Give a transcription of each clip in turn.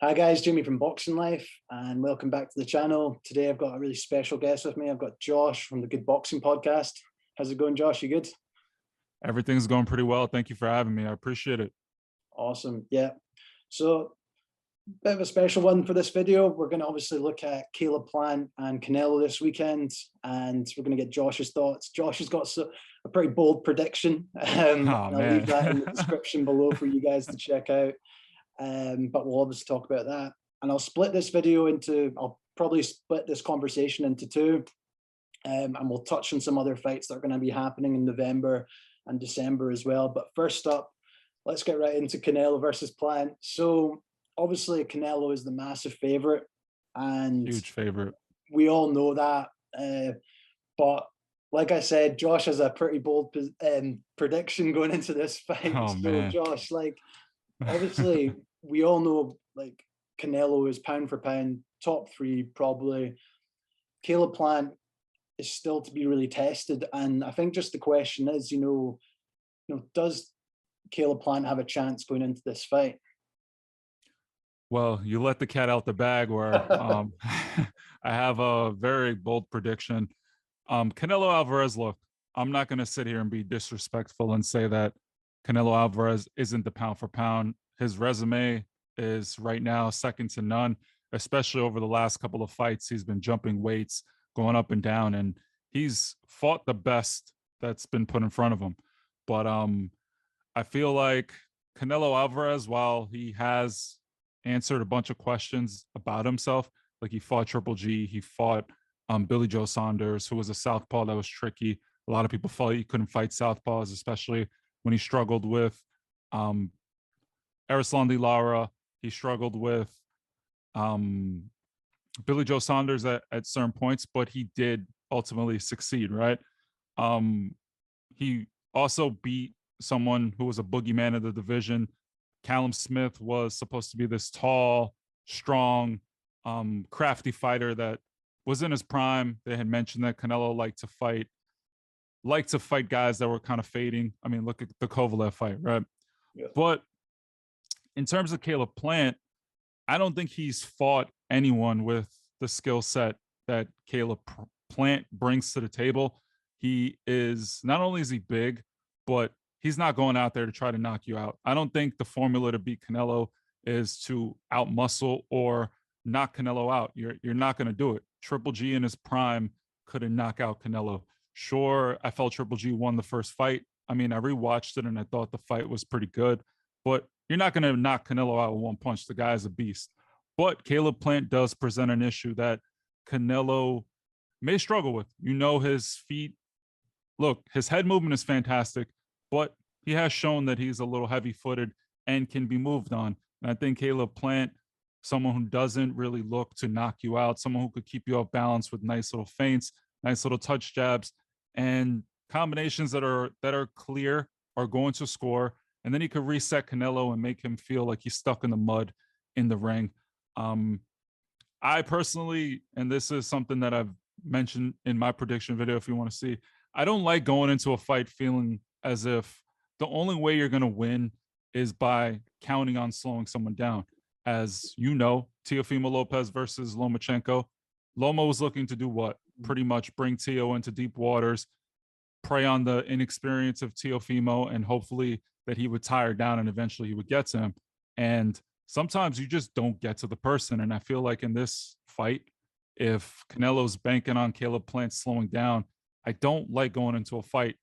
Hi guys, Jamie from Boxing Life, and welcome back to the channel. Today I've got a really special guest with me. I've got Josh from the Good Boxing Podcast. How's it going, Josh? You good? Everything's going pretty well. Thank you for having me. I appreciate it. Awesome. Yeah. So, bit of a special one for this video. We're going to obviously look at Caleb Plant and Canelo this weekend, and we're going to get Josh's thoughts. Josh has got a pretty bold prediction. And Oh I'll leave that in the man. description below for you guys to check out. But we'll obviously talk about that. And I'll split this video I'll probably split this conversation into two. And we'll touch on some other fights that are going to be happening in November and December as well. But first up, let's get right into Canelo versus Plant. So obviously Canelo is the massive favorite, and Huge favorite. we all know that. But like I said, Josh has a pretty bold prediction going into this fight. Oh So man. Josh, obviously we all know Canelo is pound for pound top three probably. Caleb Plant is still to be really tested, and I think just the question is, does Caleb Plant have a chance going into this fight? Well, you let the cat out the bag where I have a very bold prediction. Canelo Alvarez, look, I'm not gonna sit here and be disrespectful and say that Canelo Alvarez isn't the pound for pound. His resume is right now second to none, especially over the last couple of fights. He's been jumping weights, going up and down, and he's fought the best that's been put in front of him. But I feel like Canelo Alvarez, while he has answered a bunch of questions about himself, like he fought Triple G, he fought Billy Joe Saunders, who was a southpaw that was tricky. A lot of people thought he couldn't fight southpaws, especially when he struggled with Erislandy Lara. He struggled with Billy Joe Saunders at certain points, but he did ultimately succeed, right? He also beat someone who was a boogeyman of the division. Callum Smith was supposed to be this tall, strong, crafty fighter that was in his prime. They had mentioned that Canelo liked to fight guys that were kind of fading. I mean, look at the Kovalev fight, right? Yeah. But in terms of Caleb Plant, I don't think he's fought anyone with the skill set that Caleb Plant brings to the table. He is, not only is he big, but he's not going out there to try to knock you out. I don't think the formula to beat Canelo is to outmuscle or knock Canelo out. You're not going to do it. Triple G in his prime couldn't knock out Canelo. Sure, I felt Triple G won the first fight. I mean, I rewatched it and I thought the fight was pretty good, but you're not going to knock Canelo out with one punch. The guy is a beast. But Caleb Plant does present an issue that Canelo may struggle with. His feet. Look, his head movement is fantastic, but he has shown that he's a little heavy-footed and can be moved on. And I think Caleb Plant, someone who doesn't really look to knock you out, someone who could keep you off balance with nice little feints, nice little touch jabs, and combinations that are clear, are going to score. And then he could reset Canelo and make him feel like he's stuck in the mud in the ring. I personally, and this is something that I've mentioned in my prediction video, if you want to see, I don't like going into a fight feeling as if the only way you're going to win is by counting on slowing someone down. As you know, Teofimo Lopez versus Lomachenko. Loma was looking to do what? Pretty much bring Teo into deep waters, prey on the inexperience of Teofimo, and hopefully that he would tire down and eventually he would get to him. And sometimes you just don't get to the person. And I feel like in this fight, if Canelo's banking on Caleb Plant slowing down, I don't like going into a fight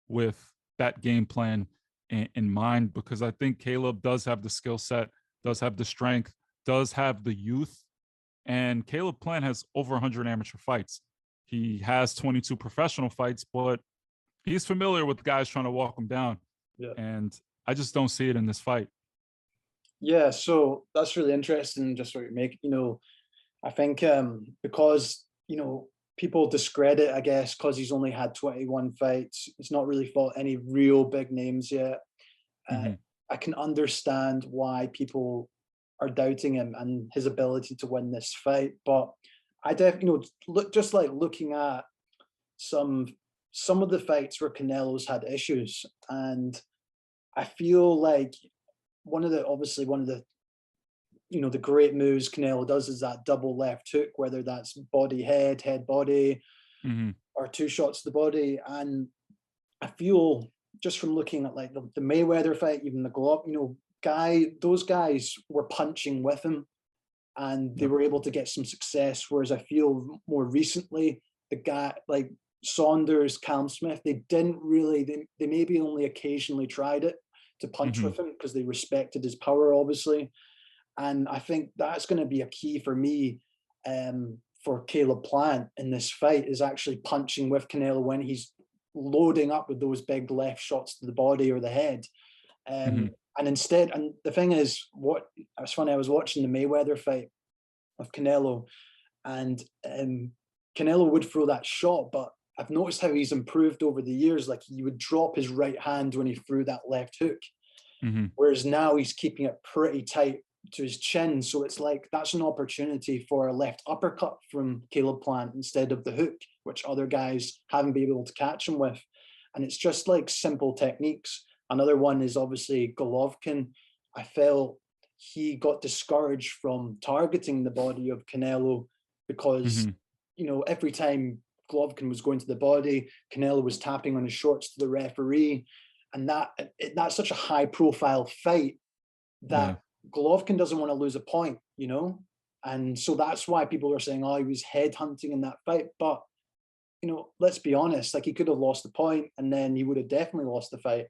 with that game plan in mind, because I think Caleb does have the skill set, does have the strength, does have the youth. And Caleb Plant has over 100 amateur fights. He has 22 professional fights, but he's familiar with guys trying to walk him down. Yeah. And I just don't see it in this fight. Yeah, so that's really interesting, just what you make. I think because, people discredit, I guess, because he's only had 21 fights. He's not really fought any real big names yet. I can understand why people are doubting him and his ability to win this fight. But I definitely, looking at some of the fights where Canelo's had issues, and I feel like one of the the great moves Canelo does is that double left hook, whether that's body head, head body, Hmm. or two shots to the body. And I feel just from looking at like the Mayweather fight, even the Glove, those guys were punching with him and they Yep. were able to get some success. Whereas I feel more recently, the guy like Saunders, Callum Smith, they didn't really, they maybe only occasionally tried it to punch Hmm. with him because they respected his power, obviously. And I think that's going to be a key for me, for Caleb Plant in this fight, is actually punching with Canelo when he's loading up with those big left shots to the body or the head. Hmm. And instead, and the thing is, what it's funny, I was watching the Mayweather fight of Canelo, and Canelo would throw that shot, but I've noticed how he's improved over the years. Like he would drop his right hand when he threw that left hook, Hmm. whereas now he's keeping it pretty tight to his chin. So it's like that's an opportunity for a left uppercut from Caleb Plant instead of the hook, which other guys haven't been able to catch him with. And it's just like simple techniques. Another one is obviously Golovkin. I felt he got discouraged from targeting the body of Canelo because, Hmm. every time Golovkin was going to the body, Canelo was tapping on his shorts to the referee. And that's such a high profile fight Yeah. that Golovkin doesn't want to lose a point. And so that's why people are saying, oh, he was headhunting in that fight. But, let's be honest, like he could have lost the point and then he would have definitely lost the fight.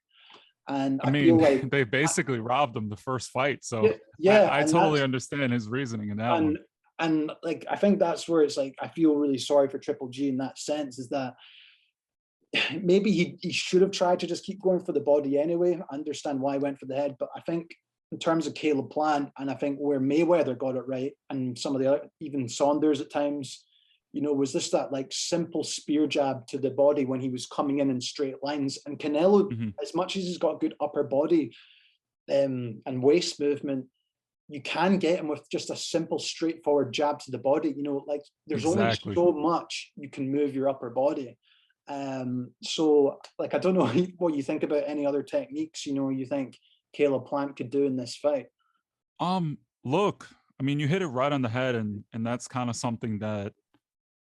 And I I mean, feel like, they basically robbed him the first fight. So yeah, yeah, I and totally that's, understand his reasoning in that one. and, and like, I think that's where it's like, I feel really sorry for Triple G in that sense, is that maybe he should have tried to just keep going for the body anyway. I understand why he went for the head, but I think in terms of Caleb Plant, and I think where Mayweather got it right, and some of the other, even Saunders at times, was this that like simple spear jab to the body when he was coming in straight lines. And Canelo, Hmm. as much as he's got good upper body and waist movement, you can get him with just a simple, straightforward jab to the body. Like there's only Exactly. so much you can move your upper body. So like I don't know what you think about any other techniques, you think Caleb Plant could do in this fight. Look, I mean, you hit it right on the head, and that's kind of something that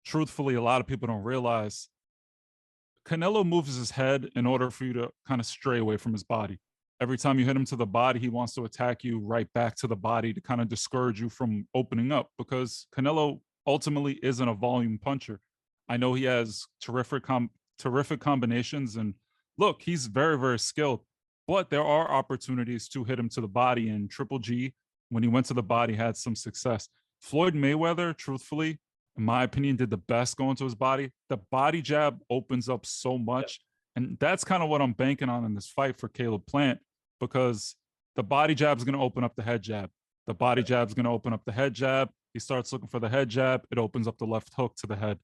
truthfully a lot of people don't realize. Canelo moves his head in order for you to kind of stray away from his body. Every time you hit him to the body, he wants to attack you right back to the body to kind of discourage you from opening up, because Canelo ultimately isn't a volume puncher. I know he has terrific combinations, and look, he's very, very skilled, but there are opportunities to hit him to the body, and Triple G, when he went to the body, had some success. Floyd Mayweather, truthfully, in my opinion, did the best going to his body. The body jab opens up so Yep. much. And that's kind of what I'm banking on in this fight for Caleb Plant, because the body jab is going to open up the head jab. The body jab is going to open up the head jab. He starts looking for the head jab. It opens up the left hook to the head.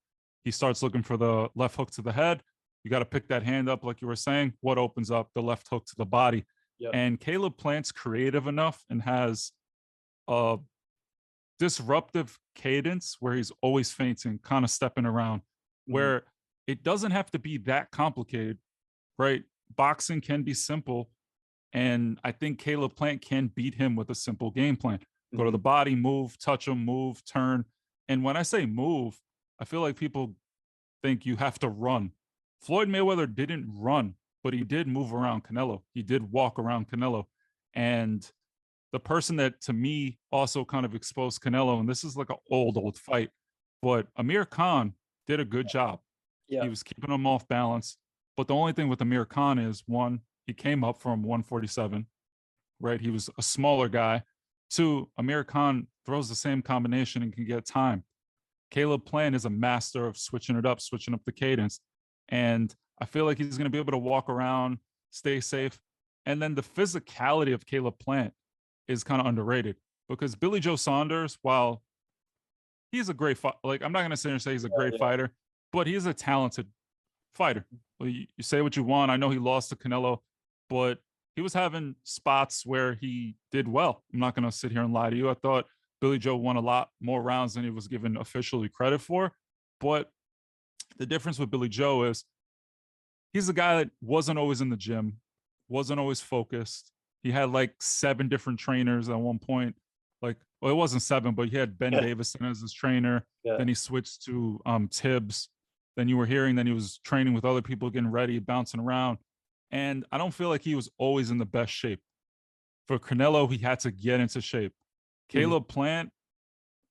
He starts looking for the left hook to the head. You got to pick that hand up, like you were saying. What opens up the left hook to the body? Yep. And Caleb Plant's creative enough and has a disruptive cadence where he's always feinting, kind of stepping around, Mhm. where it doesn't have to be that complicated, right? Boxing can be simple. And I think Caleb Plant can beat him with a simple game plan. Go to the Mhm. body, move, touch him, move, turn. And when I say move, I feel like people think you have to run. Floyd Mayweather didn't run, but he did move around Canelo. He did walk around Canelo. And the person that to me also kind of exposed Canelo, and this is like an old fight, but Amir Khan did a good job. He Yep. was keeping him off balance. But the only thing with Amir Khan is, one, he came up from 147, right? He was a smaller guy. Two, Amir Khan throws the same combination and can get time. Caleb Plant is a master of switching it up, switching up the cadence. And I feel like he's going to be able to walk around, stay safe. And then the physicality of Caleb Plant is kind of underrated, because Billy Joe Saunders, while he's a great like I'm not going to sit here and say he's a great Yeah. fighter, but he's a talented fighter. Well, you say what you want. I know he lost to Canelo, but he was having spots where he did well. I'm not going to sit here and lie to you. I thought Billy Joe won a lot more rounds than he was given officially credit for. But the difference with Billy Joe is he's a guy that wasn't always in the gym, wasn't always focused. He had like 7 different trainers at one point. like, well, it wasn't 7, but he had Ben Yeah, Davison as his trainer. yeah. Then he switched to Tibbs. Then you were hearing that he was training with other people, getting ready, bouncing around. And I don't feel like he was always in the best shape. For Canelo, he had to get into shape. Mhm. Caleb Plant,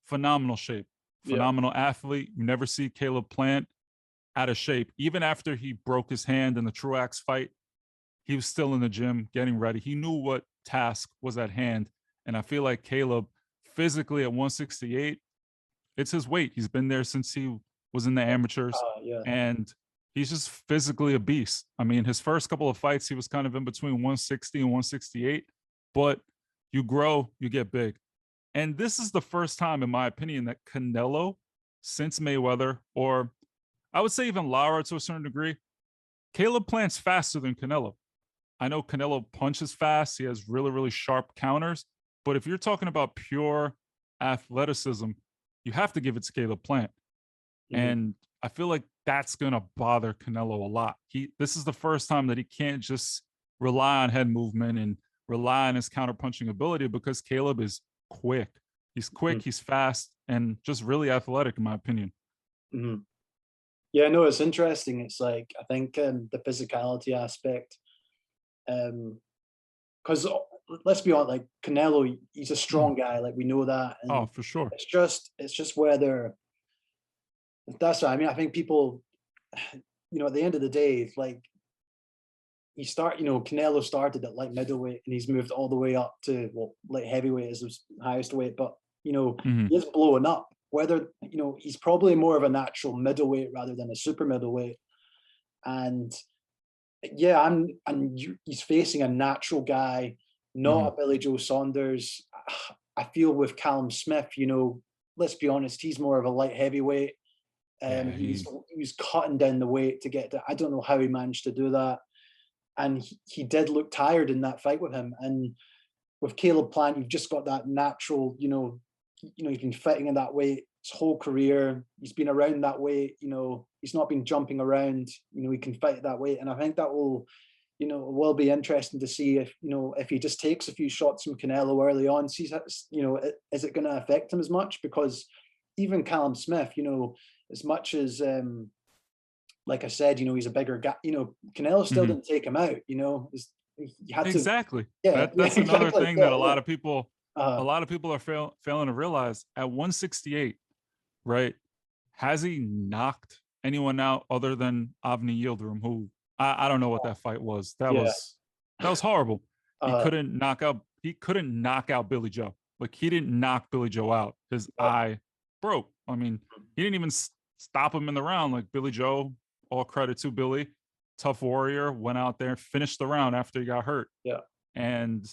phenomenal shape, Yeah. phenomenal athlete. You never see Caleb Plant out of shape. Even after he broke his hand in the Truax fight, he was still in the gym getting ready. He knew what task was at hand. And I feel like Caleb, physically at 168, it's his weight. He's been there since he was in the amateurs, Yeah. and he's just physically a beast. I mean, his first couple of fights, he was kind of in between 160 and 168, but you grow, you get big. And this is the first time, in my opinion, that Canelo, since Mayweather, or I would say even Lara to a certain degree, Caleb Plant's faster than Canelo. I know Canelo punches fast. He has really, really sharp counters. But if you're talking about pure athleticism, you have to give it to Caleb Plant. Mhm. And I feel like that's going to bother Canelo a lot. This is the first time that he can't just rely on head movement and rely on his counterpunching ability, because Caleb is quick. He's quick, Mhm. he's fast, and just really athletic, in my opinion. Mhm. Yeah, no, it's interesting. It's like I think the physicality aspect, because let's be honest, like Canelo, he's a strong guy, like we know that, Oh, and for sure. it's just whether that's what I mean. I think people, at the end of the day, like Canelo started at light middleweight and he's moved all the way up to, well, light heavyweight is his highest weight, but Hmm. he is blowing up. Whether he's probably more of a natural middleweight rather than a super middleweight, and yeah, he's facing a natural guy, not Hmm. a Billy Joe Saunders. I feel with Callum Smith, let's be honest, he's more of a light heavyweight. Yeah, He was cutting down the weight to get to. I don't know how he managed to do that, and he did look tired in that fight with him. And with Caleb Plant, you've just got that natural, he's been fighting in that weight his whole career. He's been around that weight, he's not been jumping around, he can fight at that weight. And I think that will be interesting to see if he just takes a few shots from Canelo early on, sees, is it going to affect him as much? Because even Callum Smith, as much as like I said, he's a bigger guy. Canelo still hmm didn't take him out. You had to, exactly. yeah, That yeah, that's another exactly, thing that yeah, yeah. a Uh, lot of people are failing to realize. At 168, right? Has he knocked anyone out other than Avni Yildirim, who I don't know what that fight was. yeah, That was horrible. uh, He couldn't knock out Billy Joe. Like, he didn't knock Billy Joe out. His yeah, eye broke. I mean, he didn't even stop him in the round. Like, Billy Joe, all credit to Billy, tough warrior, went out there, finished the round after he got hurt. yeah. And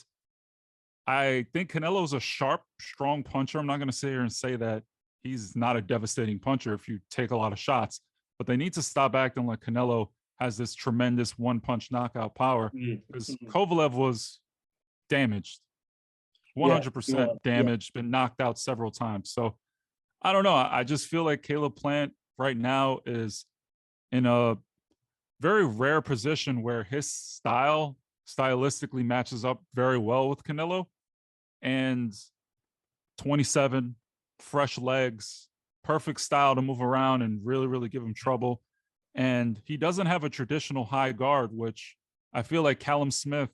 I think Canelo's a sharp, strong puncher. I'm not going to sit here and say that he's not a devastating puncher if you take a lot of shots, but they need to stop acting like Canelo has this tremendous one punch knockout power, Mhm, because mhm. Kovalev was damaged, Yeah, 100% yeah. damaged, been knocked out several times. So I don't know. I just feel like Caleb Plant right now is in a very rare position where his style stylistically matches up very well with Canelo. And 27, fresh legs, perfect style to move around and really, really give him trouble. And he doesn't have a traditional high guard, which I feel like Callum Smith,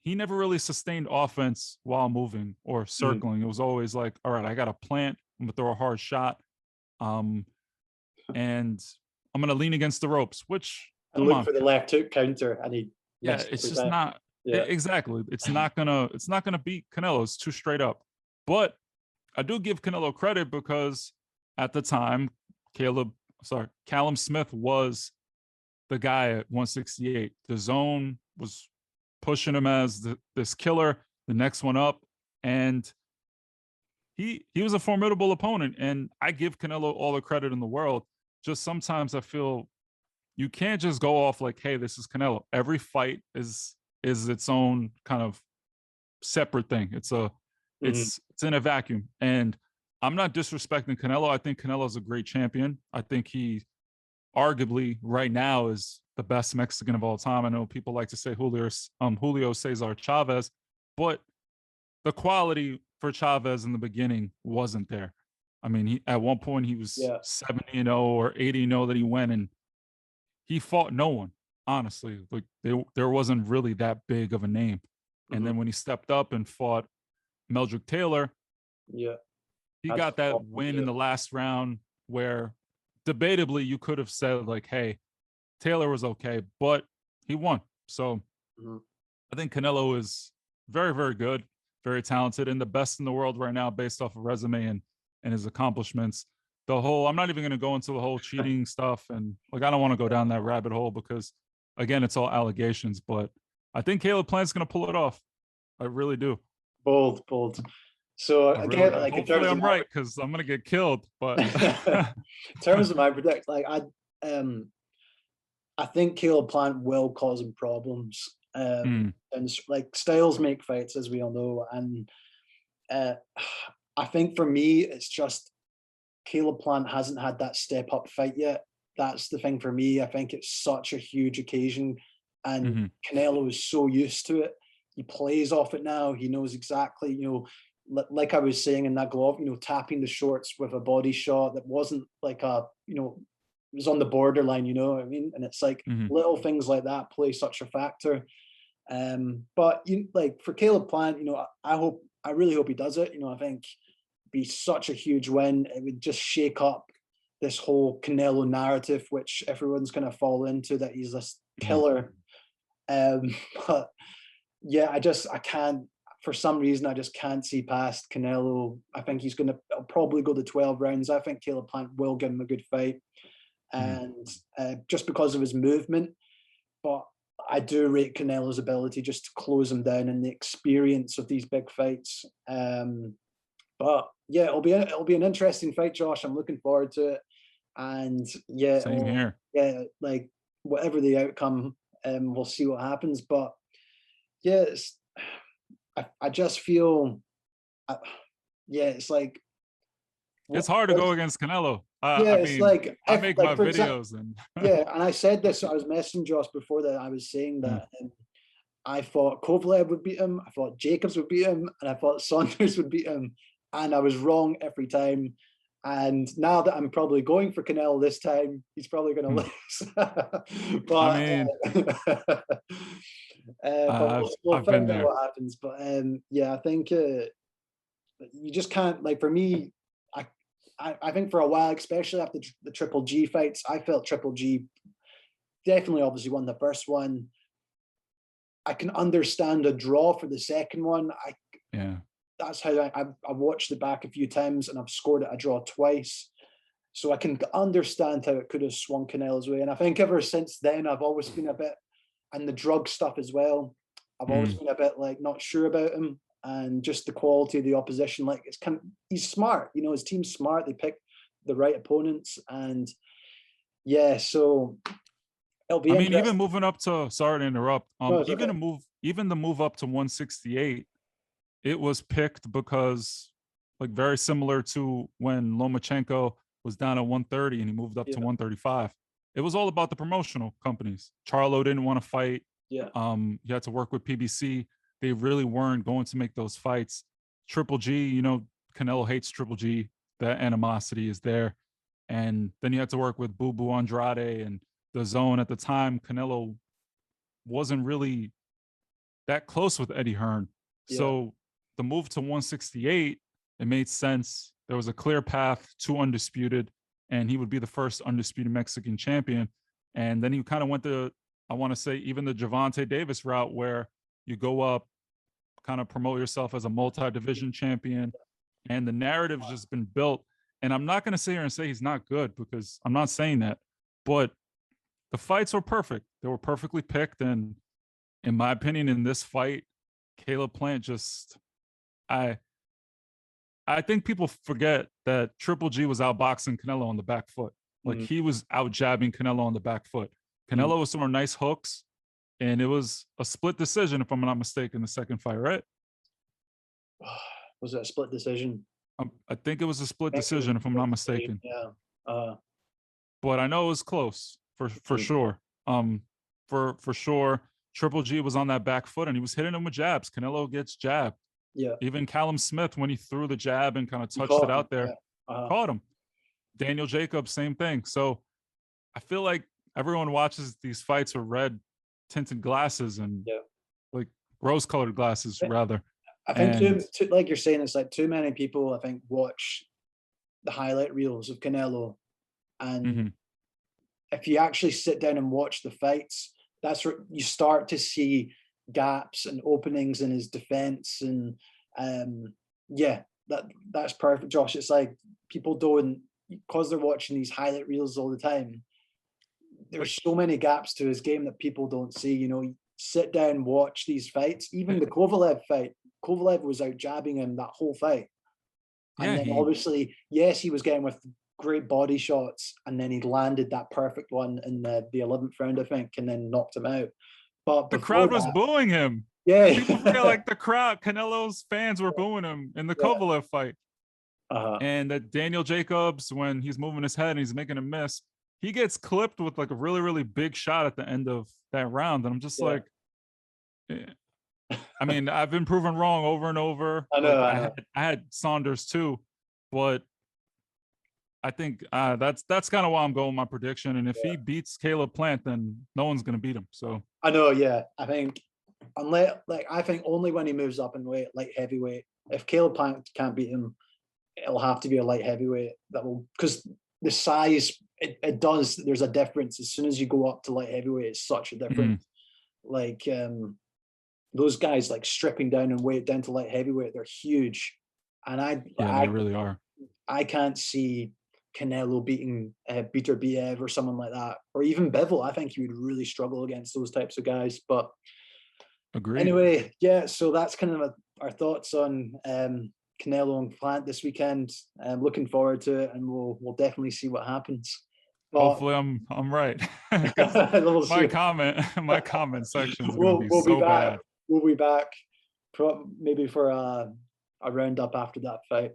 he never really sustained offense while moving or Mhm. circling. It was always like, all right, I got a plant, I'm gonna throw a hard shot. Um, and I'm gonna lean against the ropes, which, And come look on, for the left hook counter, and he yeah, missed it's every just time. not Yeah. exactly. It's not gonna beat Canelo. It's too straight up. But I do give Canelo credit because at the time, Callum Smith was the guy at 168. The zone was pushing him as this killer, the next one up, and he was a formidable opponent. And I give Canelo all the credit in the world. Just sometimes I feel you can't just go off like, hey, this is Canelo. Every fight is its own kind of separate thing. Mhm. It's in a vacuum. And I'm not disrespecting Canelo. I think Canelo's a great champion. I think he arguably right now is the best Mexican of all time. I know people like to say Julio Cesar Chavez, but the quality for Chavez in the beginning wasn't there. I mean, at one point he was Yeah. 70-0 or 80-0 that he went, and he fought no one. Honestly, like there wasn't really that big of a name. And then when he stepped up and fought Meldrick Taylor, Yeah. he That's got that win yeah. in the last round where debatably you could have said like, hey, Taylor was okay, but he won. So I think Canelo is very, very good, very talented, and the best in the world right now based off of resume and his accomplishments. The whole, I'm not even going to go into the whole cheating stuff, and like I don't want to go down that rabbit hole because again, it's all allegations, but I think Caleb Plant's going to pull it off. I really do. Bold, bold. So I really again, do. like in Hopefully terms of I'm right because I'm going to get killed, but in terms of my predict, like I think Caleb Plant will cause him problems. And like styles make fights, as we all know. And I think for me, it's just Caleb Plant hasn't had that step up fight yet. That's the thing for me. I think it's such a huge occasion, and Canelo is so used to it. He plays off it now. He knows exactly, like I was saying in that glove, tapping the shorts with a body shot that wasn't like it was on the borderline, you know what I mean? And it's like little things like that play such a factor. But like for Caleb Plant, I really hope he does it. I think it'd be such a huge win. It would just shake up this whole Canelo narrative, which everyone's going to fall into, that he's this killer. But yeah, I can't, for some reason, I just can't see past Canelo. I think he's going to probably go to 12 rounds. I think Caleb Plant will give him a good fight. And just because of his movement, but I do rate Canelo's ability just to close him down and the experience of these big fights. But yeah, it'll be an interesting fight, Josh. I'm looking forward to it. And yeah, same here. Yeah, like whatever the outcome, we'll see what happens. But yeah, I just feel, it's like it's hard to go against Canelo. Yeah, I it's mean, like I make my videos and yeah, and I said this. I was messaging Josh before that. I was saying that I thought Kovalev would beat him, I thought Jacobs would beat him, and I thought Saunders would beat him, and I was wrong every time. And now that I'm probably going for Canelo this time, he's probably going to lose. But I mean, but we'll I've been find out there. what happens. But yeah, I think you just can't, like, for me, I think for a while, especially after the Triple G fights, I felt Triple G definitely obviously won the first one. I can understand a draw for the second one. That's how I've watched it back a few times, and I've scored it a draw twice. So I can understand how it could have swung Canelo's way. And I think ever since then, I've always been a bit, and the drug stuff as well, I've always been a bit like not sure about him. And just the quality of the opposition, like he's smart, his team's smart. They pick the right opponents, and yeah, so it'll be. I mean, even moving up to, sorry to interrupt, No, even the move up to 168, it was picked because, like, very similar to when Lomachenko was down at 130 and he moved up to 135. It was all about the promotional companies. Charlo didn't want to fight. Yeah. You had to work with PBC. They really weren't going to make those fights. Triple G, Canelo hates Triple G. That animosity is there. And then you had to work with Boo Boo Andrade and the Zone. At the time, Canelo wasn't really that close with Eddie Hearn. Yeah. So the move to 168, it made sense. There was a clear path to undisputed, and he would be the first undisputed Mexican champion. And then he kind of went to, I want to say, even the Gervonta Davis route, where you go up, kind of promote yourself as a multi-division champion, and the narrative's just been built. And I'm not going to sit here and say he's not good, because I'm not saying that, but the fights were perfect. They were perfectly picked. And in my opinion, in this fight, Caleb Plant just, I think people forget that Triple G was outboxing Canelo on the back foot. Like, he was out jabbing Canelo on the back foot. Canelo was throwing nice hooks, and it was a split decision, if I'm not mistaken, the second fight, right? Was it a split decision? I think it was a split decision, if I'm not mistaken. Yeah. But I know it was close for sure. For sure, Triple G was on that back foot, and he was hitting him with jabs. Canelo gets jabbed. Yeah. Even Callum Smith, when he threw the jab and kind of He touched it caught him. out there, Yeah. caught him. Daniel Jacobs, same thing. So I feel like everyone watches these fights with red tinted glasses and Yeah. like rose colored glasses rather. I think And like you're saying, it's like too many people, I think, watch the highlight reels of Canelo. And if you actually sit down and watch the fights, that's where you start to see gaps and openings in his defense. And yeah, that's perfect, Josh. It's like people don't, because they're watching these highlight reels all the time, like there's so many gaps to his game that people don't see. You know, you sit down, watch these fights. Even the Kovalev fight, Kovalev was out jabbing him that whole fight. And yeah, then he obviously, yes, he was getting with great body shots, and then he landed that perfect one in the 11th round, I think, and then knocked him out. But the before crowd was that, booing him. yeah, People forget like the crowd, Canelo's fans were booing him in the yeah, Kovalev fight. uh-huh, And that Daniel Jacobs, when he's moving his head and he's making a miss, he gets clipped with like a really, really big shot at the end of that round. And I'm just yeah. like, eh. I mean, I've been proven wrong over and over. I know, Like I know. I had Saunders too, but I think that's kind of why I'm going with my prediction. And if Yeah. he beats Caleb Plant, then no one's gonna beat him. So I know, yeah. I think unless, like, I think only when he moves up in weight, light heavyweight. If Caleb Plant can't beat him, it'll have to be a light heavyweight that will, because the size, it does. There's a difference as soon as you go up to light heavyweight. It's such a difference. Like those guys, like stripping down in weight down to light heavyweight, they're huge. And yeah, they really are. I can't see Canelo beating Peter Biev or someone like that, or even Bivol. I think he would really struggle against those types of guys. But Agreed. anyway, yeah. So that's kind of our thoughts on Canelo and Plant this weekend. I'm looking forward to it, and we'll definitely see what happens. But Hopefully I'm right. Because we'll see. my comment section is gonna be We'll be so back. bad. We'll be back maybe for a roundup after that fight.